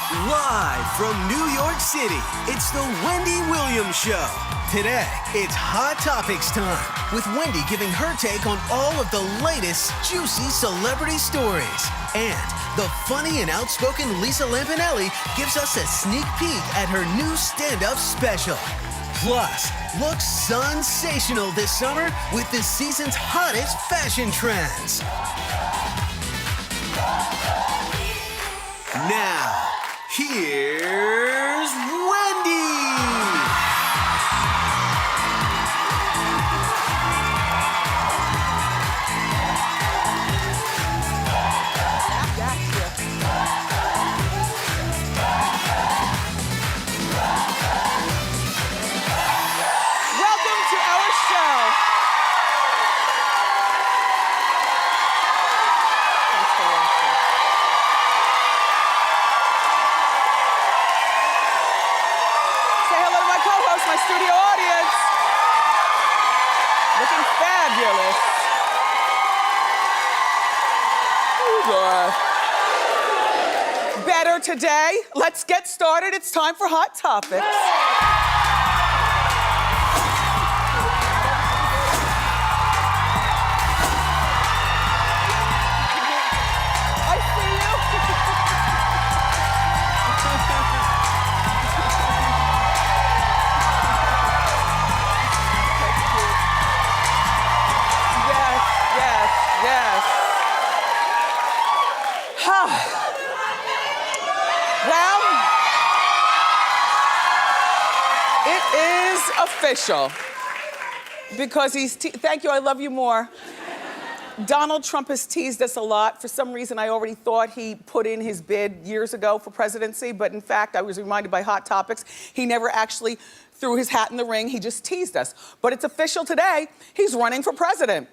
Live from New York City, it's the Wendy Williams Show. Today, it's Hot Topics time, with Wendy giving her take on all of the latest juicy celebrity stories. And the funny and outspoken Lisa Lampanelli gives us a sneak peek at her new stand-up special. Plus, looks sensational this summer with this season's hottest fashion trends. Now, here's Wendy! Welcome to our show. Thanks for watching. Say hello to my co-host, my studio audience. Looking fabulous. Ooh, boy. Better today. Let's get started. It's time for Hot Topics. I see you. Yes, yes, yes. Well, it is official. Because thank you, I love you more. Donald Trump has teased us a lot. For some reason, I already thought he put in his bid years ago for presidency, but in fact, I was reminded by Hot Topics, he never actually threw his hat in the ring, he just teased us. But it's official today, he's running for president.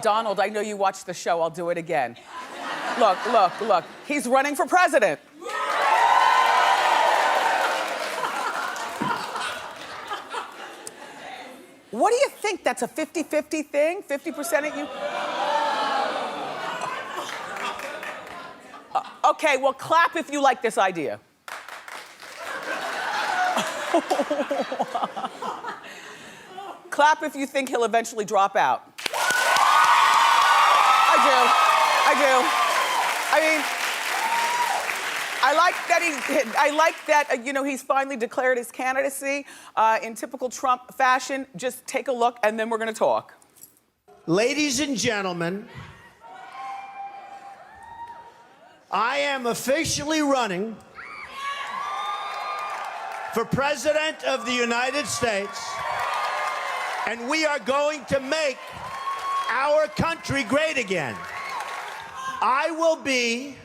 Donald, I know you watched the show, I'll do it again. Look, look, look, he's running for president. What do you think? That's a 50-50 thing? 50% of you? Okay, well, clap if you like this idea. Clap if you think he'll eventually drop out. I do. I mean, I like that, you know, he's finally declared his candidacy. In typical Trump fashion, just take a look and then we're gonna talk. Ladies and gentlemen, I am officially running for President of the United States, and we are going to make our country great again. I will be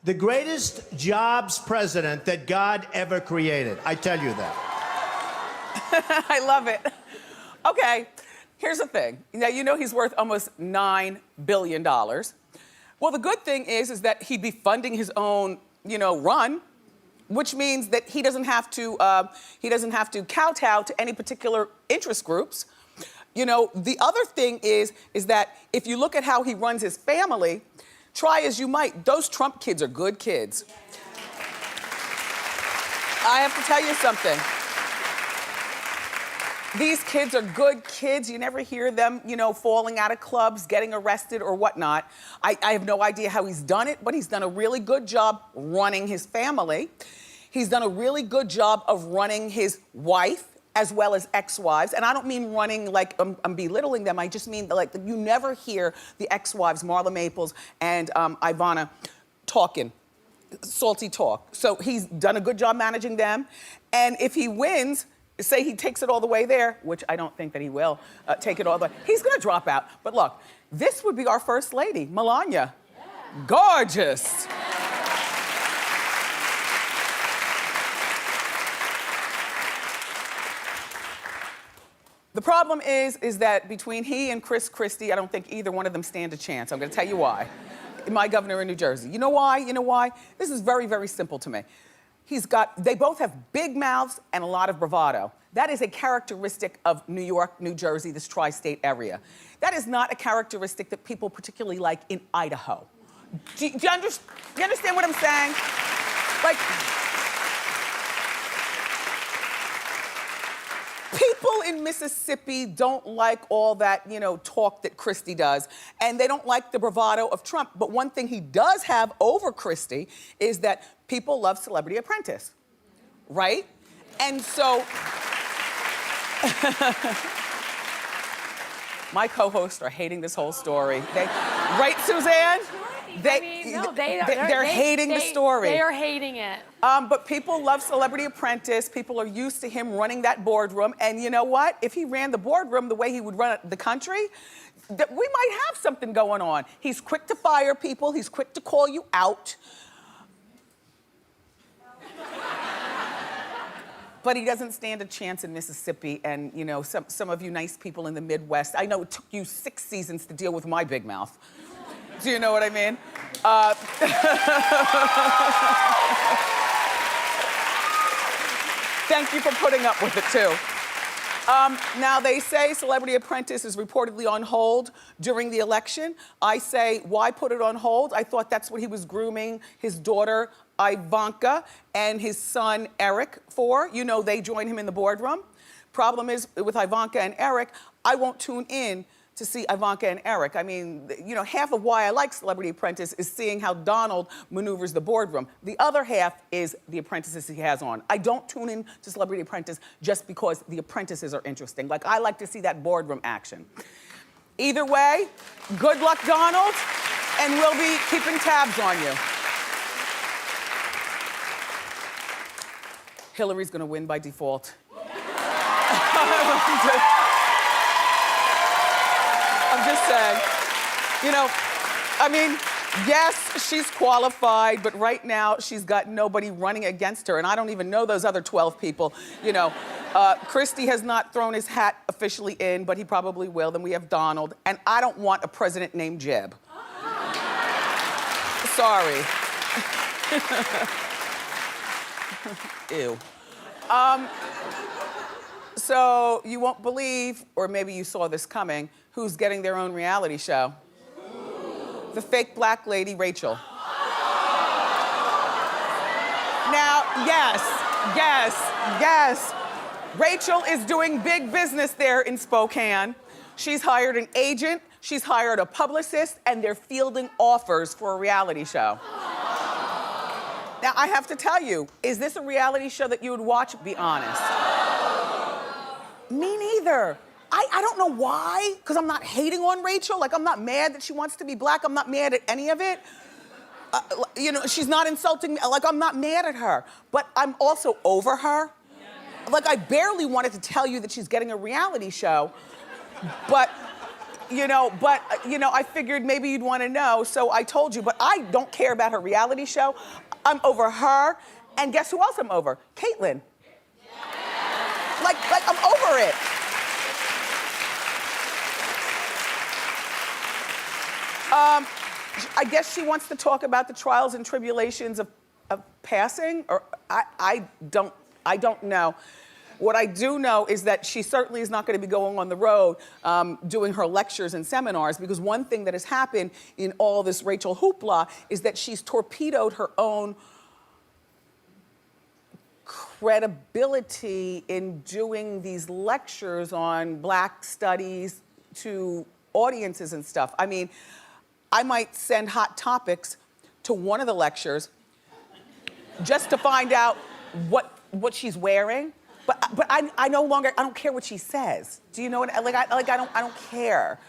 the greatest jobs president that God ever created. I tell you that. I love it. Okay, here's the thing. Now, you know he's worth almost $9 billion. Well, the good thing is that he'd be funding his own, you know, run, which means that he doesn't have to kowtow to any particular interest groups. You know, the other thing is that if you look at how he runs his family, try as you might, those Trump kids are good kids. I have to tell you something. These kids are good kids. You never hear them, you know, falling out of clubs, getting arrested or whatnot. I have no idea how he's done it, but he's done a really good job running his family. He's done a really good job of running his wife, as well as ex-wives. And I don't mean running like I'm belittling them. I just mean like you never hear the ex-wives, Marla Maples and Ivana, talking, salty talk. So he's done a good job managing them. And if he wins, say he takes it all the way there, which I don't think that he will take it all the way, he's gonna drop out. But look, this would be our first lady, Melania. Yeah. Gorgeous. The problem is that between he and Chris Christie, I don't think either one of them stand a chance. I'm gonna tell you why. My governor in New Jersey. You know why? You know why? This is very, very simple to me. They both have big mouths and a lot of bravado. That is a characteristic of New York, New Jersey, this tri-state area. That is not a characteristic that people particularly like in Idaho. Do you understand what I'm saying? Like, people in Mississippi don't like all that, you know, talk that Christie does, and they don't like the bravado of Trump. But one thing he does have over Christie is that people love Celebrity Apprentice, right? And so, my co-hosts are hating this whole story. Right, Suzanne? They're hating the story. They are hating it. But people love Celebrity Apprentice. People are used to him running that boardroom. And you know what? If he ran the boardroom the way he would run the country, we might have something going on. He's quick to fire people. He's quick to call you out. But he doesn't stand a chance in Mississippi. And, you know, some of you nice people in the Midwest, I know it took you 6 seasons to deal with my big mouth. Do you know what I mean? Thank you for putting up with it, too. Now, they say Celebrity Apprentice is reportedly on hold during the election. I say, why put it on hold? I thought that's what he was grooming his daughter, Ivanka, and his son, Eric, for. You know, they join him in the boardroom. Problem is, with Ivanka and Eric, I won't tune in to see Ivanka and Eric. I mean, you know, half of why I like Celebrity Apprentice is seeing how Donald maneuvers the boardroom. The other half is the apprentices he has on. I don't tune in to Celebrity Apprentice just because the apprentices are interesting. Like, I like to see that boardroom action. Either way, good luck, Donald, and we'll be keeping tabs on you. Hillary's gonna win by default. I'm just saying, you know, I mean, yes, she's qualified, but right now she's got nobody running against her, and I don't even know those other 12 people, you know. Christie has not thrown his hat officially in, but he probably will. Then we have Donald, and I don't want a president named Jeb. Sorry. Ew. So you won't believe, or maybe you saw this coming, who's getting their own reality show? The fake black lady, Rachel. Now, yes. Rachel is doing big business there in Spokane. She's hired an agent, she's hired a publicist, and they're fielding offers for a reality show. Now, I have to tell you, is this a reality show that you would watch? Be honest. Me neither. I don't know why, because I'm not hating on Rachel. Like, I'm not mad that she wants to be black. I'm not mad at any of it. You know, she's not insulting me. Like, I'm not mad at her. But I'm also over her. Like, I barely wanted to tell you that she's getting a reality show. But, I figured maybe you'd want to know, so I told you. But I don't care about her reality show. I'm over her. And guess who else I'm over? Caitlyn. Like, I'm over it. I guess she wants to talk about the trials and tribulations of passing, or I don't know. What I do know is that she certainly is not going to be going on the road doing her lectures and seminars, because one thing that has happened in all this Rachel hoopla is that she's torpedoed her own credibility in doing these lectures on black studies to audiences and stuff. I mean, I might send Hot Topics to one of the lectures just to find out what she's wearing. But I no longer, I don't care what she says. Do you know what, I don't care.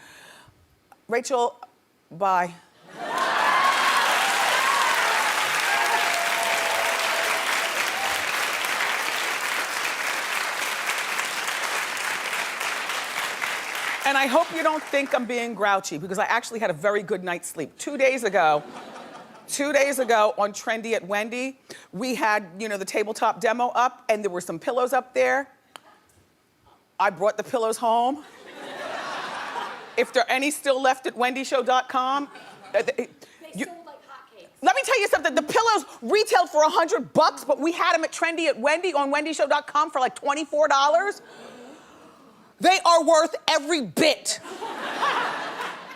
Rachel, bye. And I hope you don't think I'm being grouchy, because I actually had a very good night's sleep. 2 days ago on Trendy at Wendy, we had, the tabletop demo up, and there were some pillows up there. I brought the pillows home. If there are any still left at wendyshow.com. They sold like hotcakes. Let me tell you something. The pillows retailed for $100, but we had them at Trendy at Wendy on wendyshow.com for like $24. They are worth every bit.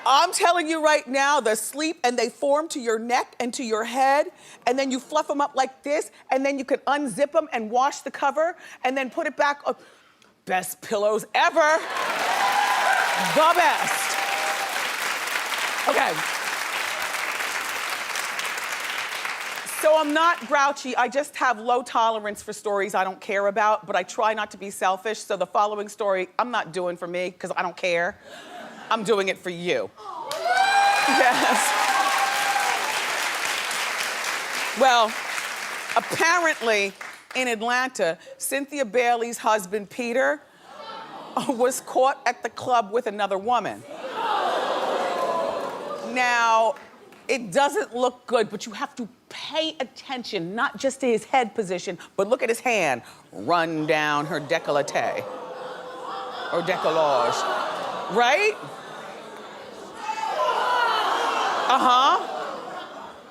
I'm telling you right now, the sleep, and they form to your neck and to your head, and then you fluff them up like this, and then you can unzip them and wash the cover, and then put it back up. Best pillows ever. The best. Okay. So I'm not grouchy, I just have low tolerance for stories I don't care about, but I try not to be selfish, so the following story I'm not doing for me, because I don't care. I'm doing it for you. Yes. Well, apparently in Atlanta, Cynthia Bailey's husband, Peter, was caught at the club with another woman. Now, it doesn't look good, but you have to pay attention, not just to his head position, but look at his hand. Run down her décolleté. Or décollage. Right?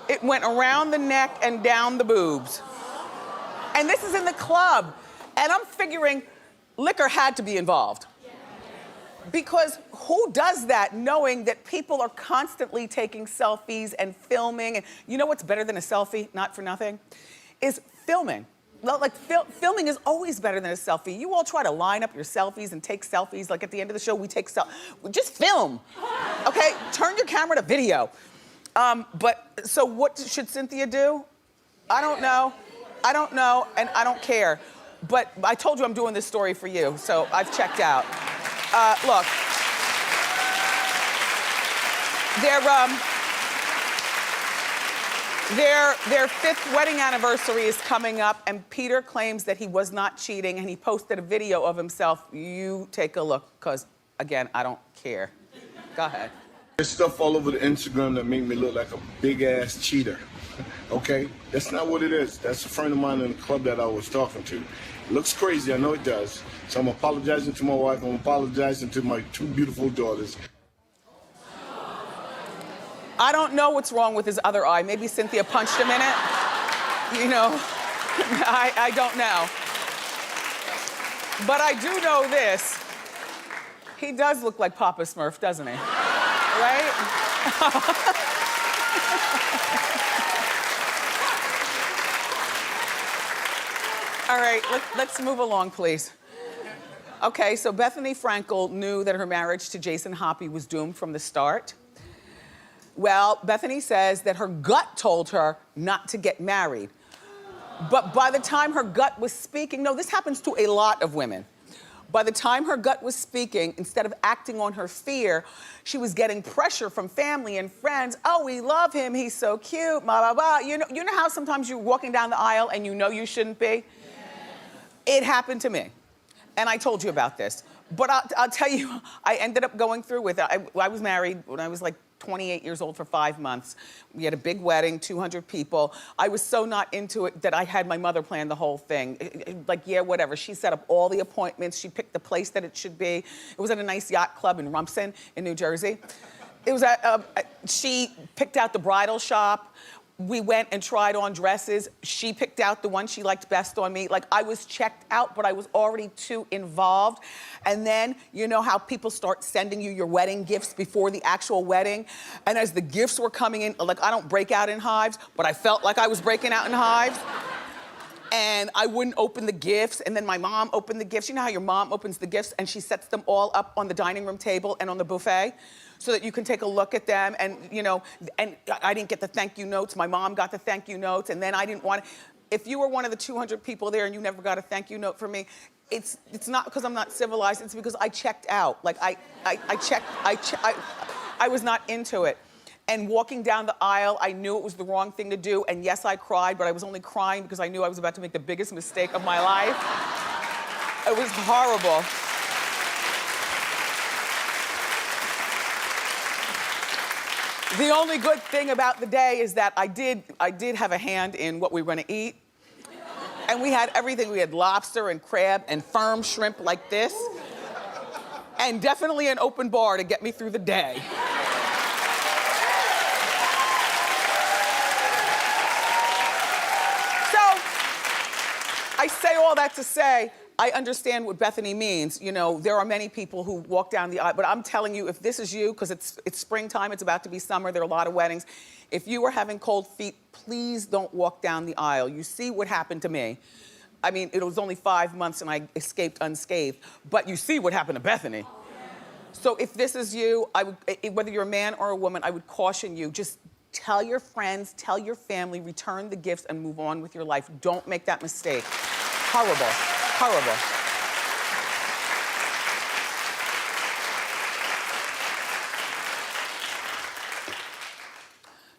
It went around the neck and down the boobs. And this is in the club. And I'm figuring liquor had to be involved. Because who does that knowing that people are constantly taking selfies and filming? And you know what's better than a selfie, not for nothing? Is filming. Like filming is always better than a selfie. You all try to line up your selfies and take selfies. Like at the end of the show, we take just film, okay? Turn your camera to video. So what should Cynthia do? I don't know, and I don't care. But I told you I'm doing this story for you, so I've checked out. Look, their 5th wedding anniversary is coming up, and Peter claims that he was not cheating, and he posted a video of himself. You take a look, because, again, I don't care. Go ahead. There's stuff all over the Instagram that make me look like a big-ass cheater, okay? That's not what it is. That's a friend of mine in the club that I was talking to. It looks crazy, I know it does. So I'm apologizing to my wife, I'm apologizing to my 2 beautiful daughters. I don't know what's wrong with his other eye. Maybe Cynthia punched him in it. You know, I don't know. But I do know this. He does look like Papa Smurf, doesn't he? Right? All right, let's move along, please. Okay, so Bethenny Frankel knew that her marriage to Jason Hoppy was doomed from the start. Well, Bethenny says that her gut told her not to get married. But by the time her gut was speaking, no, this happens to a lot of women. By the time her gut was speaking, instead of acting on her fear, she was getting pressure from family and friends. Oh, we love him, he's so cute, blah, blah, blah. You know how sometimes you're walking down the aisle and you know you shouldn't be? Yeah. It happened to me. And I told you about this. But I'll tell you, I ended up going through with it. I was married when I was like 28 years old for 5 months. We had a big wedding, 200 people. I was so not into it that I had my mother plan the whole thing. Like, yeah, whatever. She set up all the appointments. She picked the place that it should be. It was at a nice yacht club in Rumson in New Jersey. It was she picked out the bridal shop. We went and tried on dresses. She picked out the one she liked best on me. Like, I was checked out, but I was already too involved. And then, you know how people start sending you your wedding gifts before the actual wedding? And as the gifts were coming in, like, I don't break out in hives, but I felt like I was breaking out in hives. And I wouldn't open the gifts, and then my mom opened the gifts. You know how your mom opens the gifts and she sets them all up on the dining room table and on the buffet so that you can take a look at them, and you know, and I didn't get the thank you notes. My mom got the thank you notes, and then I didn't want to. If you were one of the 200 people there and you never got a thank you note from me, it's not because I'm not civilized, it's because I checked out. Like I was not into it. And walking down the aisle, I knew it was the wrong thing to do. And yes, I cried, but I was only crying because I knew I was about to make the biggest mistake of my life. It was horrible. The only good thing about the day is that I did have a hand in what we were gonna eat. And we had everything. We had lobster and crab and firm shrimp like this. And definitely an open bar to get me through the day. I say all that to say, I understand what Bethenny means. You know, there are many people who walk down the aisle, but I'm telling you, if this is you, because it's springtime, it's about to be summer, there are a lot of weddings. If you are having cold feet, please don't walk down the aisle. You see what happened to me. I mean, it was only 5 months and I escaped unscathed, but you see what happened to Bethenny. So if this is you, whether you're a man or a woman, I would caution you, just tell your friends, tell your family, return the gifts and move on with your life. Don't make that mistake. Horrible, horrible.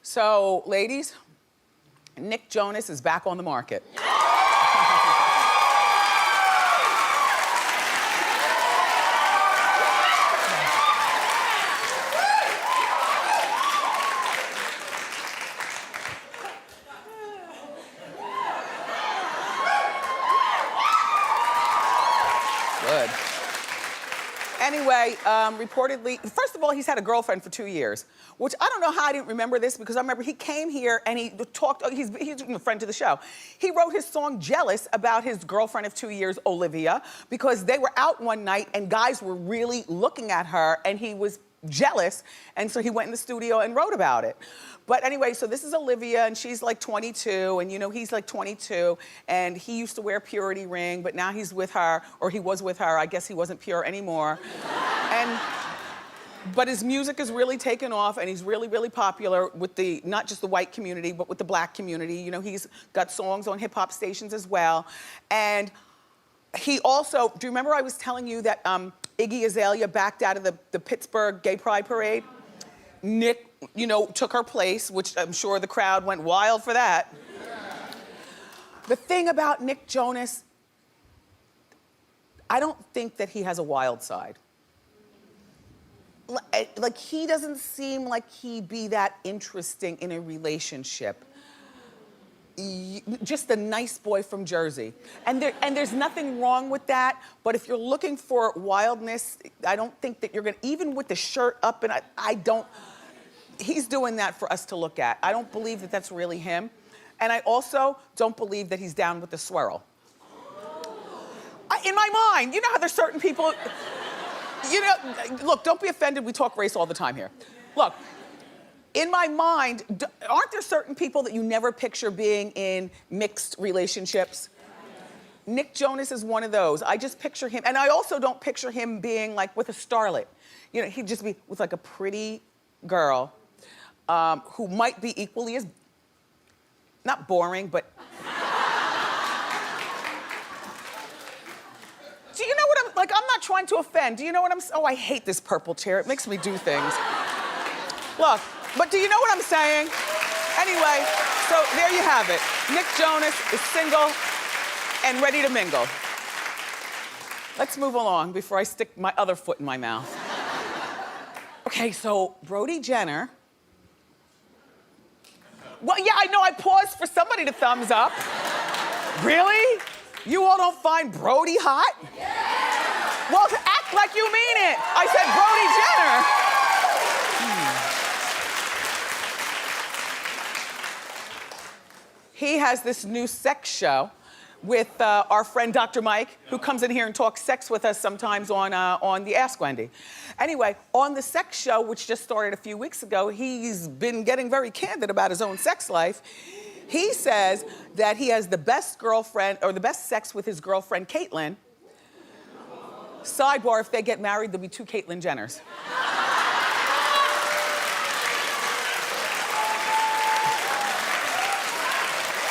So, ladies, Nick Jonas is back on the market. Good. Anyway, reportedly, first of all, he's had a girlfriend for 2 years, which I don't know how I didn't remember this, because I remember he came here and he talked, he's a friend to the show. He wrote his song Jealous about his girlfriend of 2 years, Olivia, because they were out one night and guys were really looking at her and he was jealous, and so he went in the studio and wrote about it. But anyway, so this is Olivia, and she's like 22, and you know, he's like 22, and he used to wear a purity ring, but now he's with her, or he was with her. I guess he wasn't pure anymore. But his music is really taken off, and he's really, really popular with not just the white community, but with the black community. You know, he's got songs on hip hop stations as well. And he also, do you remember I was telling you that Iggy Azalea backed out of the Pittsburgh Gay Pride Parade? Nick, you know, took her place, which I'm sure the crowd went wild for that. The thing about Nick Jonas, I don't think that he has a wild side. Like, he doesn't seem like he'd be that interesting in a relationship. Just a nice boy from Jersey. And there's nothing wrong with that, but if you're looking for wildness, I don't think that you're gonna, even with the shirt up, and I don't, he's doing that for us to look at. I don't believe that that's really him. And I also don't believe that he's down with the swirl. In my mind, you know how there's certain people, you know, look, don't be offended, we talk race all the time here. Look, in my mind, aren't there certain people that you never picture being in mixed relationships? Nick Jonas is one of those. I just picture him, and I also don't picture him being like with a starlet. You know, he'd just be with like a pretty girl who might be equally as, not boring, but. Do you know what I'm, like, I'm not trying to offend. Do you know what I'm, oh, I hate this purple chair. It makes me do things. Look, but do you know what I'm saying? Anyway, so there you have it. Nick Jonas is single and ready to mingle. Let's move along before I stick my other foot in my mouth. Okay, so Brody Jenner. Well, yeah, I know, I paused for somebody to thumbs up. Really? You all don't find Brody hot? Yeah. Well, act like you mean it. I said Brody Jenner. He has this new sex show with our friend Dr. Mike, who comes in here and talks sex with us sometimes on the Ask Wendy. Anyway, on the sex show, which just started a few weeks ago, he's been getting very candid about his own sex life. He says that he has the best girlfriend, or the best sex with his girlfriend, Caitlyn. Sidebar, if they get married, there'll be 2 Caitlyn Jenners.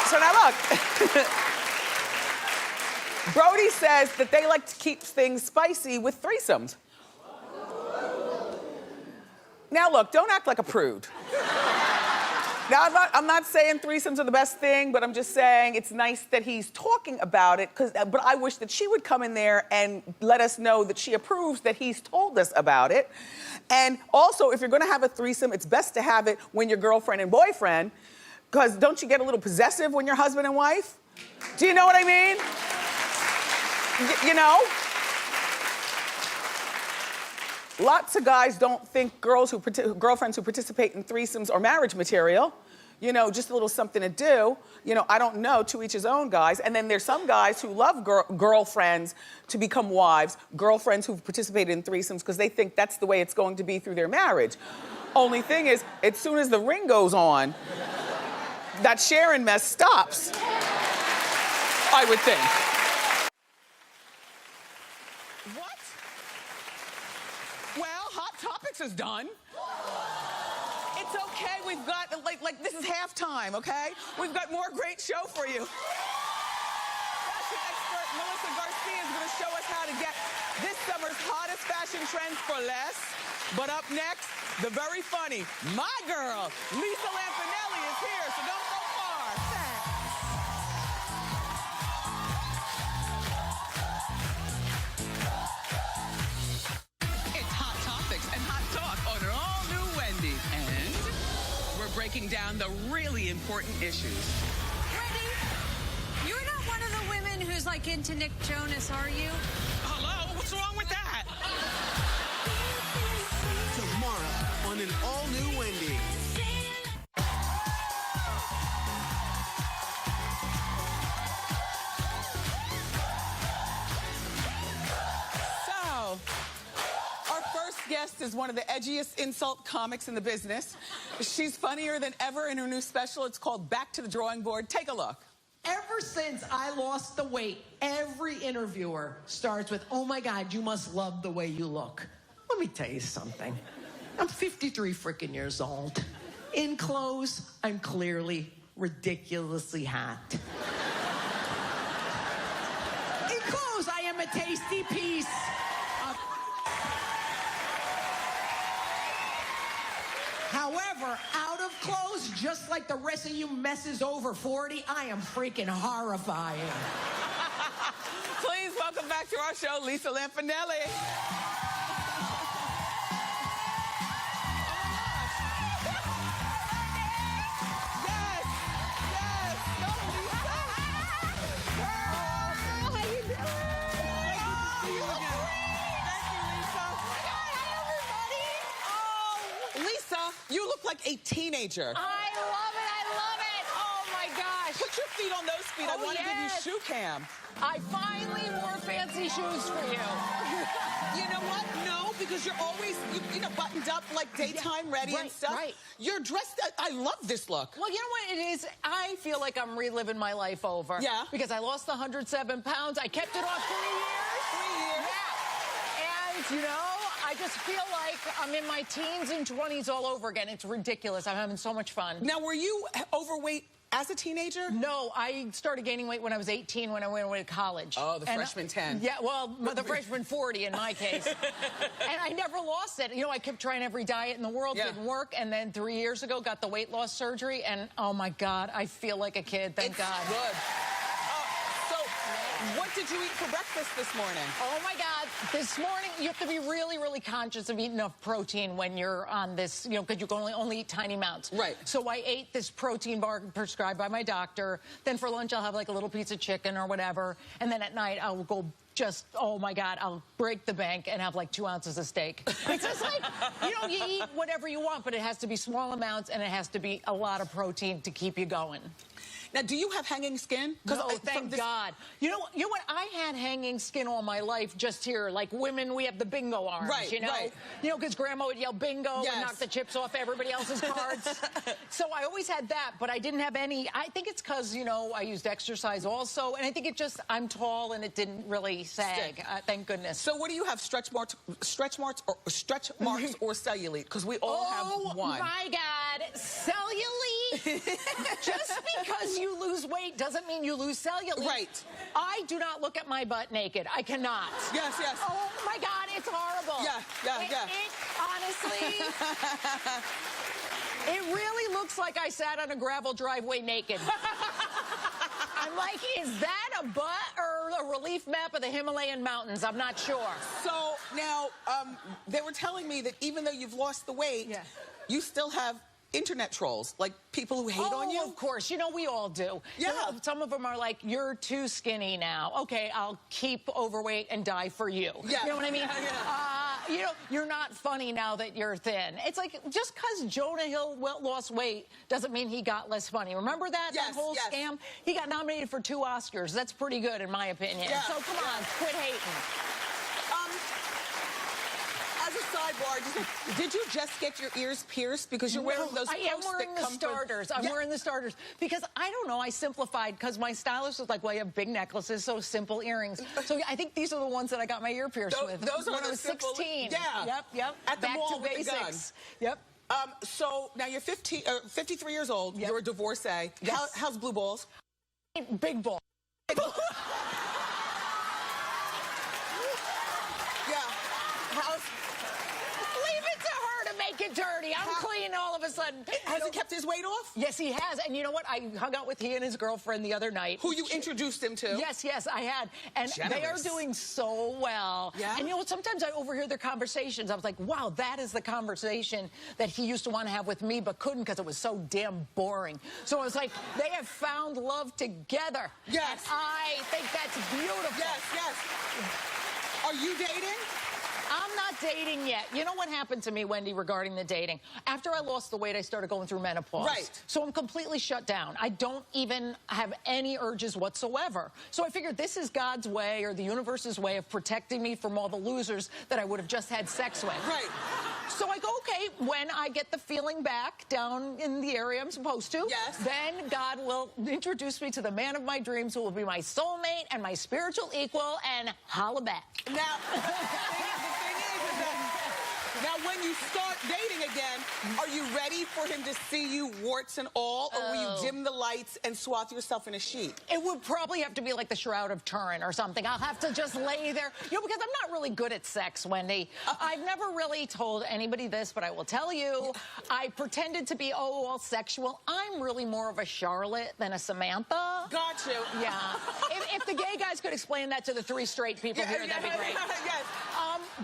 So now look. Brody says that they like to keep things spicy with threesomes. Now look, don't act like a prude. Now, I'm not saying threesomes are the best thing, but I'm just saying it's nice that he's talking about it, but I wish that she would come in there and let us know that she approves that he's told us about it. And also, if you're gonna have a threesome, it's best to have it when you're girlfriend and boyfriend, because don't you get a little possessive when you're husband and wife? Do you know what I mean? You know? Lots of guys don't think girlfriends who participate in threesomes are marriage material. you know, just a little something to do. You know, I don't know, to each his own, guys. And then there's some guys who love girlfriends to become wives, girlfriends who've participated in threesomes because they think that's the way it's going to be through their marriage. Only thing is, as soon as the ring goes on, that sharing mess stops, I would think. What? Well, Hot Topics is done. It's okay, we've got, like this is halftime, okay? We've got more great show for you. Fashion expert Melissa Garcia is gonna show us how to get this summer's hottest fashion trends for less. But up next, the very funny, my girl, Lisa Lampanelli is here, so don't go far. It's Hot Topics and Hot Talk on an all-new Wendy. And we're breaking down the really important issues. Wendy, you're not one of the women who's like into Nick Jonas, are you? Hello? What's wrong with that? Tomorrow on an all-new Wendy. So, our first guest is one of the edgiest insult comics in the business. She's funnier than ever in her new special. It's called Back to the Drawing Board. Take a look. Ever since I lost the weight, every interviewer starts with, "Oh my God, you must love the way you look." Let me tell you something. I'm 53 freaking years old. In clothes, I'm clearly ridiculously hot. In clothes, I am a tasty piece of... However, out of clothes, just like the rest of you messes over 40, I am freaking horrifying. Please welcome back to our show, Lisa Lampanelli. You look like a teenager. I love it, I love it. Oh my gosh. Put your feet on those feet. I want to give you shoe cam. I finally wore fancy shoes for you. You know what? No, because you're always, you know, buttoned up, like daytime ready and stuff. Right. You're dressed, I love this look. Well, you know what it is? I feel like I'm reliving my life over. Yeah. Because I lost 107 pounds. I kept it off 3 years. 3 years. Yeah. And, you know, I just feel like I'm in my teens and 20s all over again. It's ridiculous. I'm having so much fun. Now, were you overweight as a teenager? No, I started gaining weight when I was 18 when I went away to college. Oh, the freshman 10. Yeah, well, the freshman 40 in my case. And I never lost it. You know, I kept trying every diet in the world, didn't work. And then 3 years ago, got the weight loss surgery. And, oh, my God, I feel like a kid. Thank God. Good. What did you eat for breakfast this morning? Oh, my God. This morning, you have to be really, really conscious of eating enough protein when you're on this, you know, because you can only eat tiny amounts. Right. So I ate this protein bar prescribed by my doctor. Then for lunch, I'll have like a little piece of chicken or whatever. And then at night, I'll go just, oh, my God, I'll break the bank and have like 2 ounces of steak. It's just like, you know, you eat whatever you want, but it has to be small amounts and it has to be a lot of protein to keep you going. Now, do you have hanging skin? No, thank God. You know what? I had hanging skin all my life just here. Like women, we have the bingo arms, right, you know? Right. You know, because Grandma would yell bingo and knock the chips off everybody else's cards. So I always had that, but I didn't have any. I think it's because, you know, I used exercise also, and I think it just, I'm tall and it didn't really sag, thank goodness. So what do you have, stretch marks or cellulite? Because we all have one. Oh, my God. Cellulite? Just because you lose weight doesn't mean you lose cellulite. Right. I do not look at my butt naked. I cannot. Yes, yes. Oh, my God, it's horrible. Yeah. It honestly, it really looks like I sat on a gravel driveway naked. I'm like, is that a butt or a relief map of the Himalayan mountains? I'm not sure. So now, they were telling me that even though you've lost the weight, you still have internet trolls, like people who hate on you? Of course. You know, we all do. Yeah. You know, some of them are like, you're too skinny now. Okay, I'll keep overweight and die for you. Yeah. You know what I mean? You know, you're not funny now that you're thin. It's like, just because Jonah Hill lost weight doesn't mean he got less funny. Remember that, that whole scam? He got nominated for 2 Oscars. That's pretty good, in my opinion. Yeah. So come on, quit hating. As a sidebar, did you just get your ears pierced because you're wearing those? I am wearing the starters. I'm wearing the starters because I don't know. I simplified because my stylist was like, "Well, you have big necklaces, so simple earrings." So I think these are the ones that I got my ear pierced with. Those are when the I was simple, 16. Yeah. Yep. At the Back mall to with basics. the gun. Yep. So now you're 53 years old. Yep. You're a divorcee. Yes. How's blue balls? Big ball. Yeah. How's? Leave it to her to make it dirty. I'm clean all of a sudden. Has he kept his weight off? Yes, he has. And you know what? I hung out with he and his girlfriend the other night. Who you introduced him to? Yes, I had. And they are doing so well. Yeah? And you know what? Sometimes I overhear their conversations. I was like, wow, that is the conversation that he used to want to have with me but couldn't because it was so damn boring. So I was like, they have found love together. Yes. And I think that's beautiful. Yes. Are you dating? I'm not dating yet. You know what happened to me, Wendy, regarding the dating? After I lost the weight, I started going through menopause. Right. So I'm completely shut down. I don't even have any urges whatsoever. So I figured this is God's way or the universe's way of protecting me from all the losers that I would have just had sex with. Right. So I go, okay, when I get the feeling back down in the area I'm supposed to, then God will introduce me to the man of my dreams who will be my soulmate and my spiritual equal, and holla back. Now, the thing is that now when you start dating again, are you ready for him to see you warts and all, or will you dim the lights and swathe yourself in a sheet? It would probably have to be like the Shroud of Turin or something. I'll have to just lay there. You know, because I'm not really good at sex, Wendy. I've never really told anybody this, but I will tell you, I pretended to be, all sexual. I'm really more of a Charlotte than a Samantha. Got you. Yeah. if the gay guys could explain that to the 3 straight people here, that'd be great. Yes.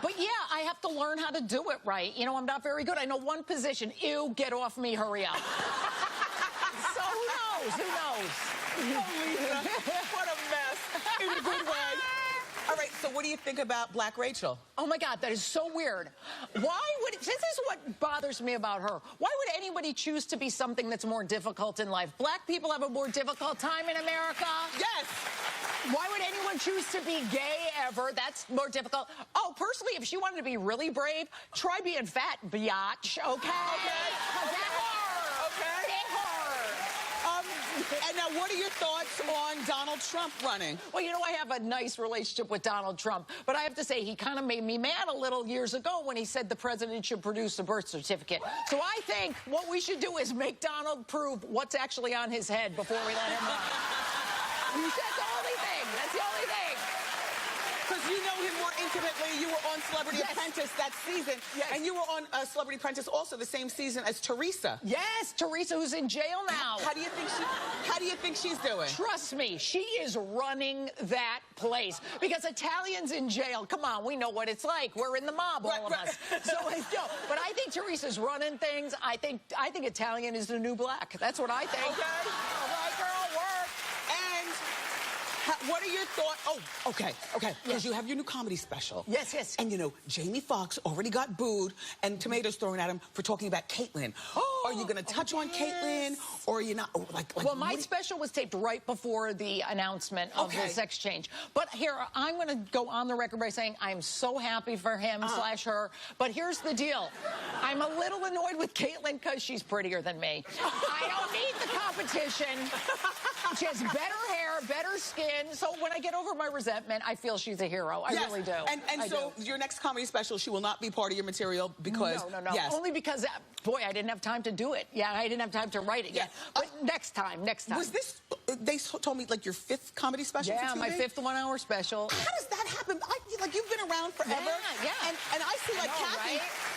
But yeah, I have to learn how to do it right. You know, I'm not very good. I know one position. Ew, get off me, hurry up. So who knows? Who knows? Oh, Lisa, what a mess. In a good way. All right, so what do you think about Black Rachel? Oh, my God, that is so weird. Why would... This is what bothers me about her. Why would anybody choose to be something that's more difficult in life? Black people have a more difficult time in America. Yes. Why would anyone choose to be gay ever? That's more difficult. Oh, personally, if she wanted to be really brave, try being fat, biatch, okay? Okay. And now, what are your thoughts on Donald Trump running? Well, you know, I have a nice relationship with Donald Trump, but I have to say he kind of made me mad a little years ago when he said the president should produce a birth certificate. So I think what we should do is make Donald prove what's actually on his head before we let him run. That's the only thing. That's the only thing. Because you know him more intimately. You were on Celebrity Apprentice that season. Yes. And you were on Celebrity Apprentice also the same season as Teresa. Yes, Teresa, who's in jail now. How do you think she's doing? Trust me, she is running that place. Because Italians in jail, come on, we know what it's like. We're in the mob, all of us. So, but I think Teresa's running things. I think Italian is the new black. That's what I think. Okay. All right, girl, work. And what are your thoughts? Oh, okay. Because you have your new comedy special. Yes. And you know, Jamie Foxx already got booed and tomatoes thrown at him for talking about Caitlyn. Are you going to touch on Caitlyn, or are you not? Well, my special was taped right before the announcement of the sex change. But here, I'm going to go on the record by saying I'm so happy for him / her. But here's the deal. I'm a little annoyed with Caitlyn because she's prettier than me. I don't need the competition. She has better hair, better skin. So when I get over my resentment, I feel she's a hero. I really do. And so your next comedy special, she will not be part of your material because... No. Yes. Only because, boy, I didn't have time to do it. Yeah, I didn't have time to write it yet. But next time. Was this, they told me, like, your 5th comedy special for TV? Yeah, my 5th 1-hour special. How does that happen? You've been around forever. Yeah. And I see, like,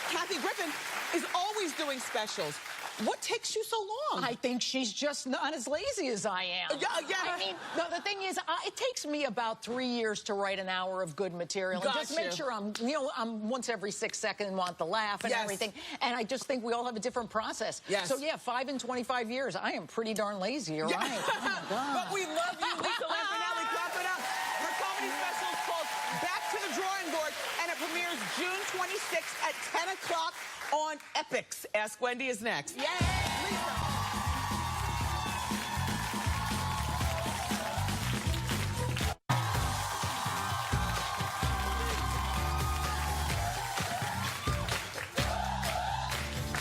Kathy Griffin is always doing specials. What takes you so long? I think she's just not as lazy as I am. Yeah. I mean, no, the thing is, it takes me about 3 years to write an hour of good material. And just make sure I'm once every 6 seconds want the laugh and everything. And I just think we all have a different process. Yes. So, yeah, 5 and 25 years, I am pretty darn lazy, you're right. Oh, my God. But we love you, Lisa Lampanelli. Clap it up. Her comedy special is called Back to the Drawing Board, and it premieres June 26th at 10 o'clock on Epix. Ask Wendy is next. Yay! Lisa.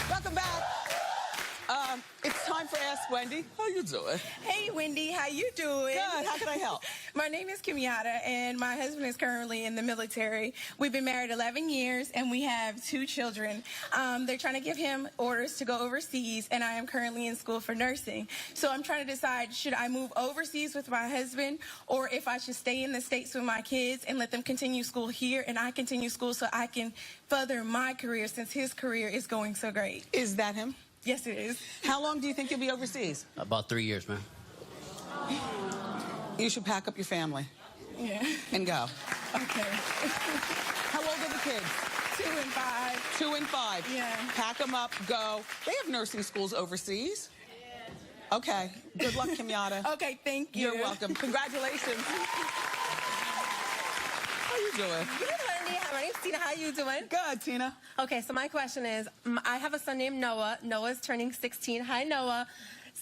Welcome back. It's time for Ask Wendy. How you doing? Hey, Wendy, how you doing? Good. How can I help? My name is Kimyata, and my husband is currently in the military. We've been married 11 years, and we have 2 children. They're trying to give him orders to go overseas, and I am currently in school for nursing. So I'm trying to decide, should I move overseas with my husband, or if I should stay in the States with my kids and let them continue school here, and I continue school so I can further my career since his career is going so great. Is that him? Yes, it is. How long do you think you'll be overseas? About 3 years, man. You should pack up your family. Yeah. And go. Okay. How old are the kids? 2 and 5. 2 and 5. Yeah. Pack them up, go. They have nursing schools overseas. Okay. Good luck, Kimyata. Okay, thank you. You're welcome. Congratulations. How you doing? Good, Wendy. My name's Tina. How you doing? Good, Tina. Okay, so my question is, I have a son named Noah. Noah's turning 16. Hi, Noah.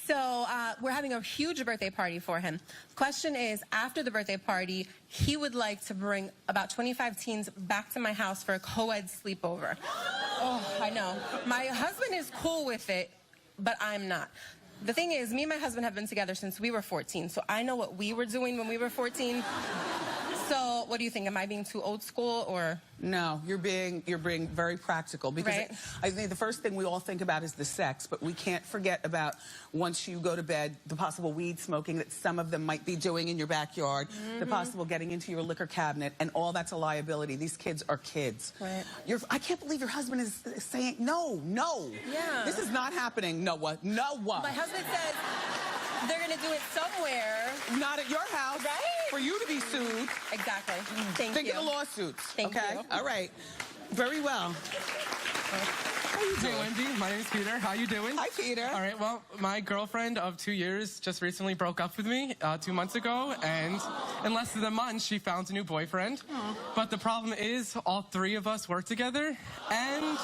So we're having a huge birthday party for him. Question is, after the birthday party, he would like to bring about 25 teens back to my house for a co-ed sleepover. Oh, I know. My husband is cool with it, but I'm not. The thing is, me and my husband have been together since we were 14, so I know what we were doing when we were 14. So what do you think? Am I being too old school, or? No, you're being very practical, because Right. I think the first thing we all think about is the sex, but we can't forget about, once you go to bed, the possible weed smoking that some of them might be doing in your backyard, the possible getting into your liquor cabinet, and all that's a liability. These kids are kids. Right. I can't believe your husband is saying, no. Yeah. This is not happening, Noah. Noah. My husband says they're going to do it somewhere. Not at your house. Right. For you to be sued. Exactly. Thank Think you. of the lawsuits. Thank okay? you. All right. Very well. How you Hey, doing? Wendy. My name's Peter. How you doing? Hi, Peter. All right, well, my girlfriend of 2 years just recently broke up with me 2 months ago, and in less than a month, she found a new boyfriend. But the problem is, all 3 of us work together, and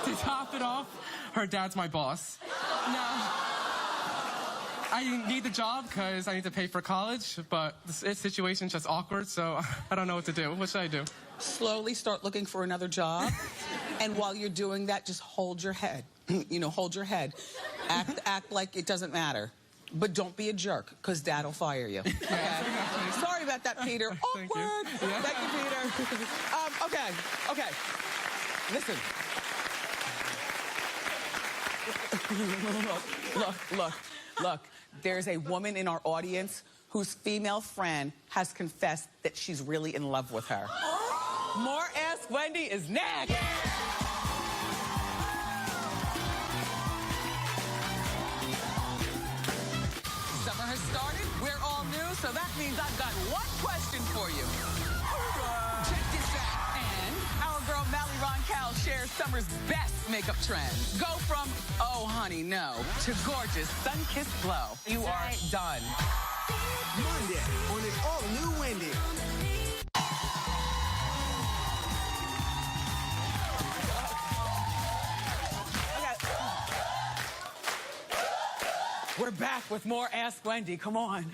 to top it off, her dad's my boss. Now, I need the job because I need to pay for college, but the situation's just awkward, so I don't know what to do. What should I do? Slowly start looking for another job. And while you're doing that, just hold your head. Hold your head. Act like it doesn't matter. But don't be a jerk, because Dad will fire you. Okay? Sorry about that, Peter. Thank you. Awkward. Yeah. Thank you, Peter. Okay. Listen. Look. There's a woman in our audience whose female friend has confessed that she's really in love with her. More Ask Wendy is next. Summer has started. We're all new, so that means I've got one question for you. Check this out. And our girl Mally Roncal shares summer's best makeup trends. Go from, oh honey, no, to gorgeous sun-kissed glow. You are done. Monday on an all-new Wendy. We're back with more Ask Wendy. Come on.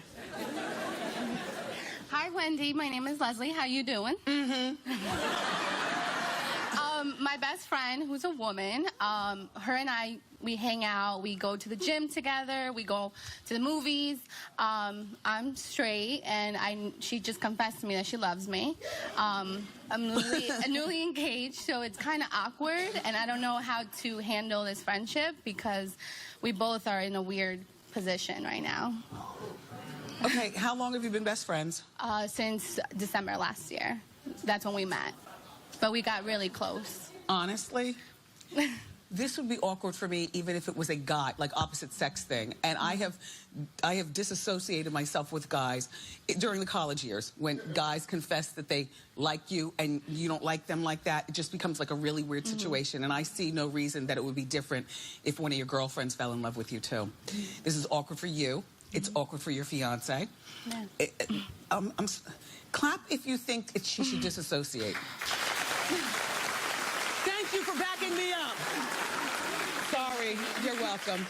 Hi, Wendy. My name is Leslie. How you doing? My best friend, who's a woman, her and I, we hang out. We go to the gym together. We go to the movies. I'm straight, and she just confessed to me that she loves me. I'm newly engaged, so it's kind of awkward, and I don't know how to handle this friendship because we both are in a weird position right now. Okay, how long have you been best friends? Since December last year. That's when we met. But we got really close. Honestly, this would be awkward for me even if it was a guy, like opposite sex thing. And I have disassociated myself with guys during the college years. When guys confess that they like you and you don't like them like that, it just becomes like a really weird situation. And I see no reason that it would be different if one of your girlfriends fell in love with you too. This is awkward for you. It's awkward for your fiance. Yeah. Clap if you think she should disassociate. You're welcome.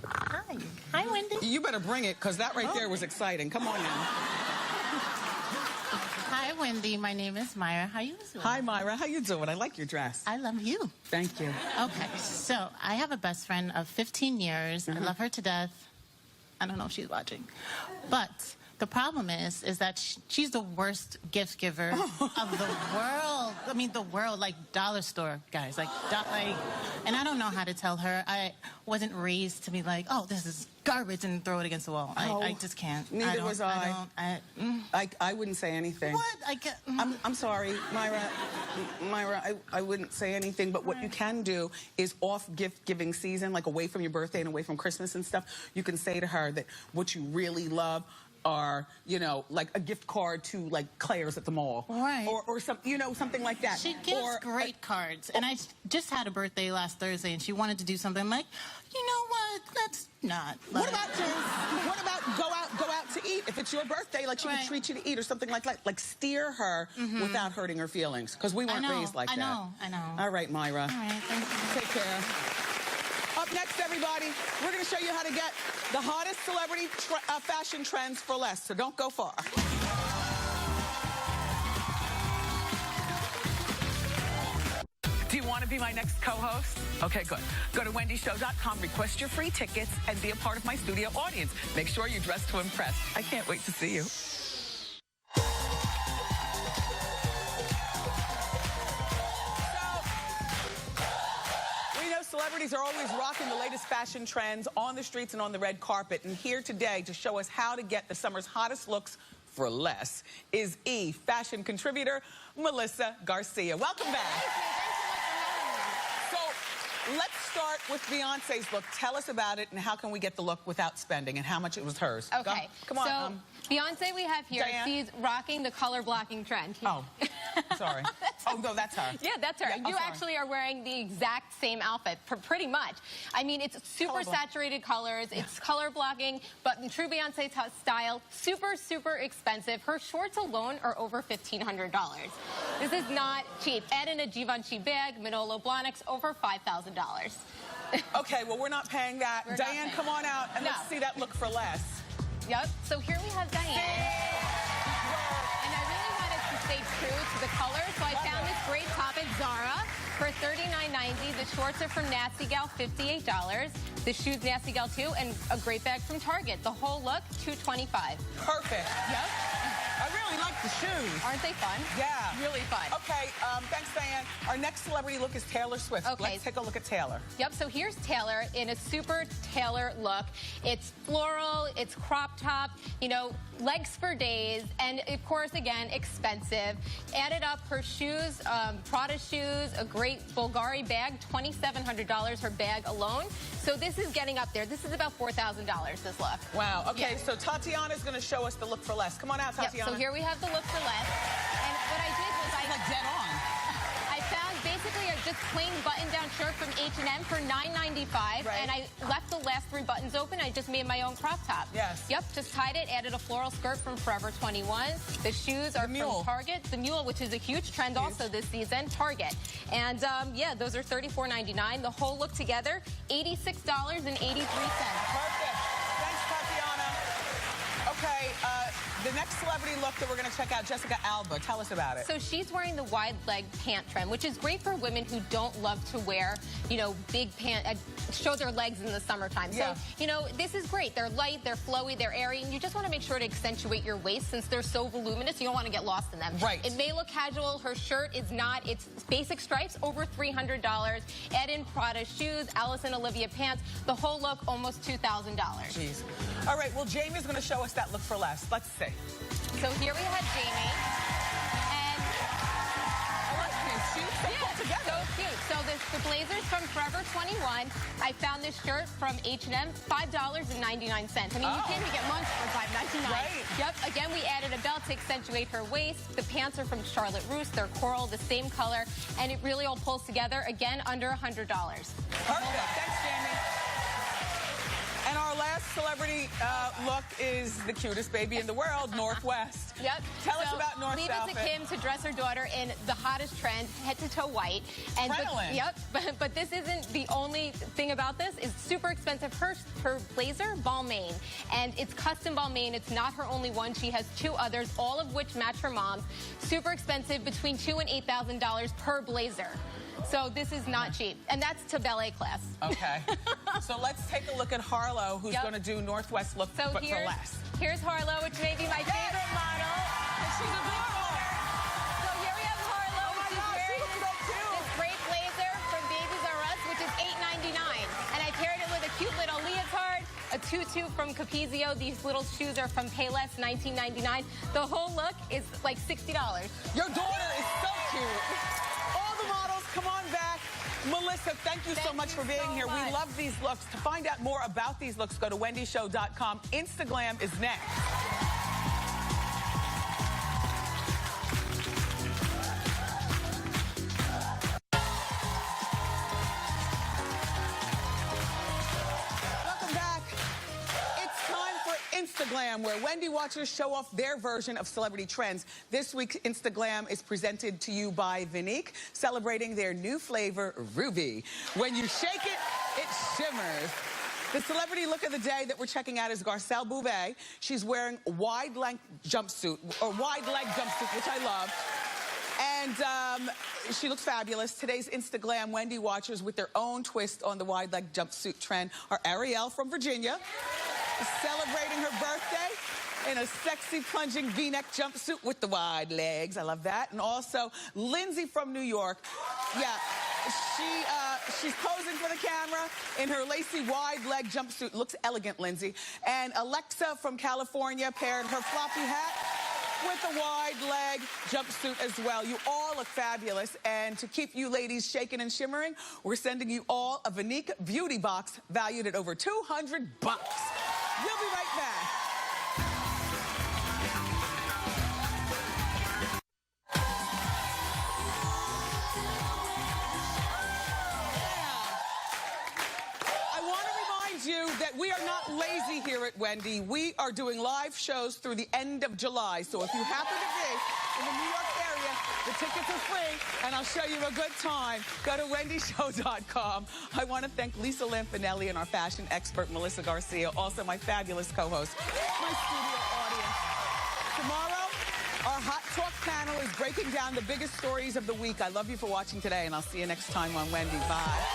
Hi. Hi, Wendy. You better bring it, because that right there was exciting. Come on now. Hi, Wendy. My name is Myra. How you doing? Hi, Myra. How you doing? I like your dress. I love you. Thank you. Okay, so I have a best friend of 15 years. I love her to death. I don't know if she's watching. But the problem is that she's the worst gift giver of the world. I mean, the world, like dollar store guys, like, and I don't know how to tell her. I wasn't raised to be like, oh, this is garbage and throw it against the wall. I just can't. Neither was I. I wouldn't say anything. What? I can't. I'm sorry, Myra. Myra, I wouldn't say anything, but what you can do is off gift-giving season, like away from your birthday and away from Christmas and stuff, you can say to her that what you really love are, you know, like a gift card to, like, Claire's at the mall. Right. Or some, you know, something like that. She gives great cards. And I just had a birthday last Thursday, and she wanted to do something. I'm like, you know what? Let's not. What about go out to eat? If it's your birthday, like, she could treat you to eat or something like that. Like, steer her without hurting her feelings. Because we weren't raised like that. I know. All right, Myra. All right, thank you. Take care. Up next, everybody, we're going to show you how to get the hottest celebrity fashion trends for less, so don't go far. Do you want to be my next co-host? Okay, good. Go to wendyshow.com, request your free tickets, and be a part of my studio audience. Make sure you dress to impress. I can't wait to see you. Celebrities are always rocking the latest fashion trends on the streets and on the red carpet. And here today to show us how to get the summer's hottest looks for less is fashion contributor Melissa Garcia. Welcome back. So let's start with Beyonce's look. Tell us about it and how can we get the look without spending and how much it was hers. Okay. Come on. So Beyonce we have here, Diane? she's rocking the color blocking trend. Oh, sorry. Oh, no, that's her. Yeah, that's her. Yeah, You actually are wearing the exact same outfit, pretty much. I mean, it's super saturated colors. It's color blocking, but in true Beyonce style, super, super expensive. Her shorts alone are over $1,500. This is not cheap. Add in a Givenchy bag, Manolo Blahniks, over $5,000. Okay, well, we're not paying that. Diane, come on out and let's see that look for less. Yep, so here we have Diane. And I really wanted to stay true to the color, so I found this great top at Zara for $39.90. The shorts are from Nasty Gal, $58. The shoes, Nasty Gal too, and a great bag from Target. The whole look, $225. Perfect. Yep. I really like the shoes. Aren't they fun? Yeah. Really fun. Okay, thanks, Diane. Our next celebrity look is Taylor Swift. Okay. Let's take a look at Taylor. Yep, so here's Taylor in a super Taylor look. It's floral, it's crop top, you know, legs for days, and of course, again, expensive. Added up her shoes, Prada shoes, a great Bulgari bag, $2,700 her bag alone. So this is getting up there. This is about $4,000, this look. Wow, okay, so Tatiana's gonna show us the look for less. Come on out, Tatiana. Yep, so here we have the look for less. And what I did was like dead on. I found basically a just plain button-down shirt from H&M for $9.95, and I left the last 3 buttons open. I just made my own crop top. Yes. Yep, just tied it, added a floral skirt from Forever 21. The shoes are from Target. The mule, which is a huge trend also this season, Target. And yeah, those are $34.99. The whole look together, $86.83. Perfect. Thanks, Tatiana. Okay, the next celebrity look that we're going to check out, Jessica Alba. Tell us about it. So she's wearing the wide leg pant trend, which is great for women who don't love to wear, you know, big pants, show their legs in the summertime. Yeah. So, you know, this is great. They're light, they're flowy, they're airy, and you just want to make sure to accentuate your waist since they're so voluminous. You don't want to get lost in them. Right. It may look casual. Her shirt is not. It's basic stripes, over $300. Add in Prada shoes, Alice and Olivia pants. The whole look, almost $2,000. Jeez. All right, well, Jamie's going to show us that look for less. Let's see. So here we have Jamie. And so cute. So the blazer's from Forever 21. I found this shirt from H&M, $5.99. I mean, you can't even get lunch for $5.99. Right. Yep. Again, we added a belt to accentuate her waist. The pants are from Charlotte Russe. They're coral, the same color, and it really all pulls together. Again, under $100. Perfect. Thanks, Jamie. And our last celebrity look is the cutest baby in the world, Northwest. Yep. Tell us about North's leave outfit. Leave it to Kim to dress her daughter in the hottest trend, head to toe white. And but this isn't the only thing about this. It's super expensive. Her blazer, Balmain, and it's custom Balmain. It's not her only one. She has 2 others, all of which match her mom's. Super expensive, between $2,000 and $8,000 per blazer. So this is not cheap. And that's to ballet class. Okay. So let's take a look at Harlow, who's going to do Northwest look, but for less. Here's Harlow, which may be my favorite model. She's adorable. So here we have Harlow, which is wearing this great blazer from Babies R Us, which is $8.99. And I paired it with a cute little leotard, a tutu from Capizio. These little shoes are from Payless, $19.99. The whole look is like $60. Your daughter is so cute. All the models, come on back. Melissa, thank you so much for being here. We love these looks. To find out more about these looks, go to wendyshow.com. Instagram is next. Welcome back. It's time for Instaglam, where Wendy watchers show off their version of celebrity trends. This week's Instaglam is presented to you by Vinique, celebrating their new flavor, Ruby. When you shake it, it shimmers. The celebrity look of the day that we're checking out is Garcelle Bouvet. She's wearing a wide-leg jumpsuit, which I love. And she looks fabulous. Today's Instaglam Wendy watchers with their own twist on the wide-leg jumpsuit trend are Ariel from Virginia, celebrating her birthday in a sexy plunging V-neck jumpsuit with the wide legs. I love that. And also Lindsay from New York. Yeah, she's posing for the camera in her lacy wide leg jumpsuit. Looks elegant, Lindsay. And Alexa from California paired her floppy hat with a wide leg jumpsuit as well. You all look fabulous. And to keep you ladies shaking and shimmering, we're sending you all a Vinique beauty box valued at over $200. We'll be right back. That we are not lazy here at Wendy. We are doing live shows through the end of July. So if you happen to be in the New York area, the tickets are free, and I'll show you a good time. Go to wendyshow.com. I want to thank Lisa Lampanelli and our fashion expert, Melissa Garcia, also my fabulous co-host, my studio audience. Tomorrow, our Hot Talk panel is breaking down the biggest stories of the week. I love you for watching today, and I'll see you next time on Wendy. Bye.